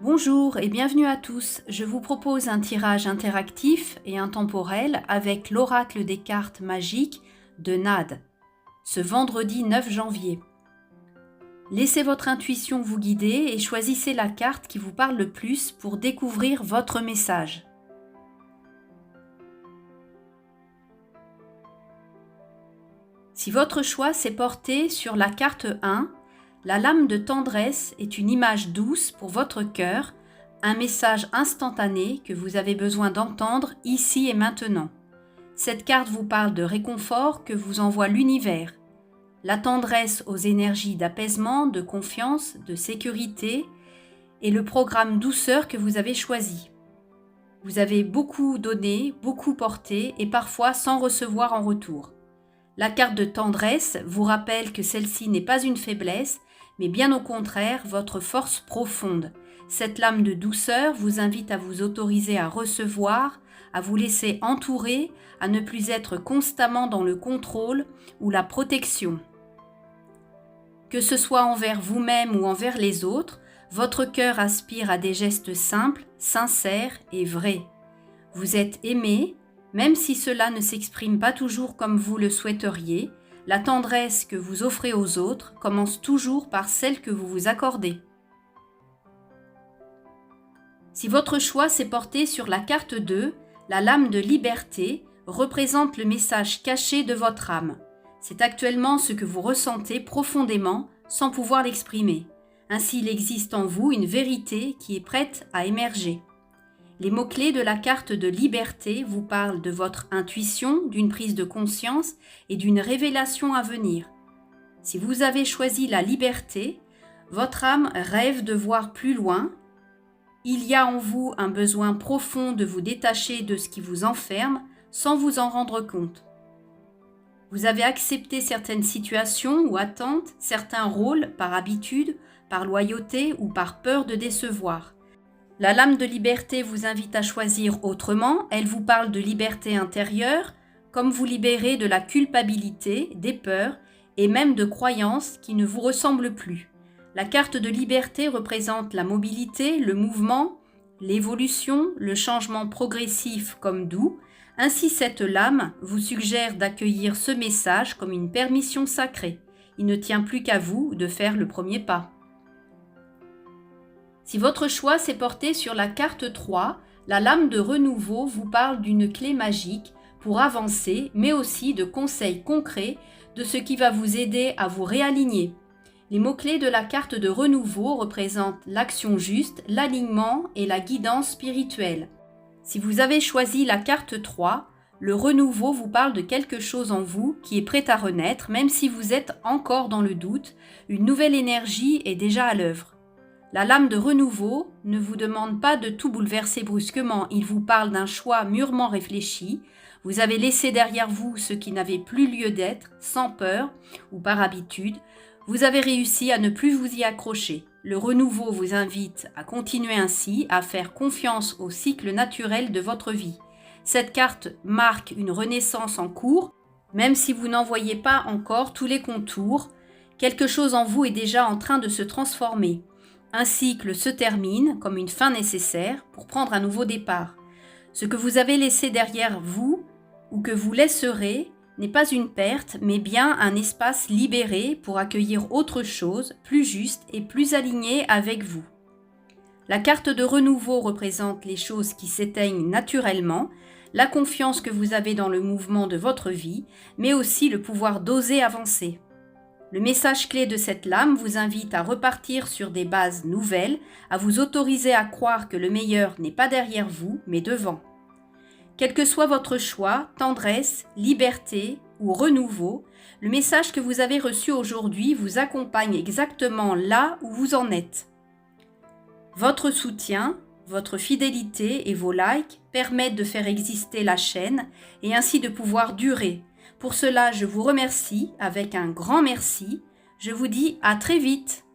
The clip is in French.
Bonjour et bienvenue à tous. Je vous propose un tirage interactif et intemporel avec l'oracle des cartes magiques de Nade, ce vendredi 9 janvier. Laissez votre intuition vous guider et choisissez la carte qui vous parle le plus pour découvrir votre message. Si votre choix s'est porté sur la carte 1, la lame de tendresse est une image douce pour votre cœur, un message instantané que vous avez besoin d'entendre ici et maintenant. Cette carte vous parle de réconfort que vous envoie l'univers. La tendresse aux énergies d'apaisement, de confiance, de sécurité et le programme douceur que vous avez choisi. Vous avez beaucoup donné, beaucoup porté et parfois sans recevoir en retour. La carte de tendresse vous rappelle que celle-ci n'est pas une faiblesse, mais bien au contraire votre force profonde. Cette lame de douceur vous invite à vous autoriser à recevoir, à vous laisser entourer, à ne plus être constamment dans le contrôle ou la protection. Que ce soit envers vous-même ou envers les autres, votre cœur aspire à des gestes simples, sincères et vrais. Vous êtes aimé, même si cela ne s'exprime pas toujours comme vous le souhaiteriez. La tendresse que vous offrez aux autres commence toujours par celle que vous vous accordez. Si votre choix s'est porté sur la carte 2, la lame de liberté représente le message caché de votre âme. C'est actuellement ce que vous ressentez profondément sans pouvoir l'exprimer. Ainsi, il existe en vous une vérité qui est prête à émerger. Les mots-clés de la carte de liberté vous parlent de votre intuition, d'une prise de conscience et d'une révélation à venir. Si vous avez choisi la liberté, votre âme rêve de voir plus loin. Il y a en vous un besoin profond de vous détacher de ce qui vous enferme sans vous en rendre compte. Vous avez accepté certaines situations ou attentes, certains rôles par habitude, par loyauté ou par peur de décevoir. La lame de liberté vous invite à choisir autrement, elle vous parle de liberté intérieure, comme vous libérer de la culpabilité, des peurs et même de croyances qui ne vous ressemblent plus. La carte de liberté représente la mobilité, le mouvement, l'évolution, le changement progressif comme doux. Ainsi, cette lame vous suggère d'accueillir ce message comme une permission sacrée. Il ne tient plus qu'à vous de faire le premier pas. Si votre choix s'est porté sur la carte 3, la lame de renouveau vous parle d'une clé magique pour avancer, mais aussi de conseils concrets de ce qui va vous aider à vous réaligner. Les mots-clés de la carte de renouveau représentent l'action juste, l'alignement et la guidance spirituelle. Si vous avez choisi la carte 3, le renouveau vous parle de quelque chose en vous qui est prêt à renaître, même si vous êtes encore dans le doute, une nouvelle énergie est déjà à l'œuvre. La lame de renouveau ne vous demande pas de tout bouleverser brusquement, il vous parle d'un choix mûrement réfléchi. Vous avez laissé derrière vous ce qui n'avait plus lieu d'être, sans peur ou par habitude. Vous avez réussi à ne plus vous y accrocher. Le renouveau vous invite à continuer ainsi, à faire confiance au cycle naturel de votre vie. Cette carte marque une renaissance en cours, même si vous n'en voyez pas encore tous les contours. Quelque chose en vous est déjà en train de se transformer. Un cycle se termine comme une fin nécessaire pour prendre un nouveau départ. Ce que vous avez laissé derrière vous ou que vous laisserez n'est pas une perte, mais bien un espace libéré pour accueillir autre chose, plus juste et plus aligné avec vous. La carte de renouveau représente les choses qui s'éteignent naturellement, la confiance que vous avez dans le mouvement de votre vie, mais aussi le pouvoir d'oser avancer. Le message clé de cette lame vous invite à repartir sur des bases nouvelles, à vous autoriser à croire que le meilleur n'est pas derrière vous, mais devant. Quel que soit votre choix, tendresse, liberté ou renouveau, le message que vous avez reçu aujourd'hui vous accompagne exactement là où vous en êtes. Votre soutien, votre fidélité et vos likes permettent de faire exister la chaîne et ainsi de pouvoir durer. Pour cela, je vous remercie avec un grand merci. Je vous dis à très vite.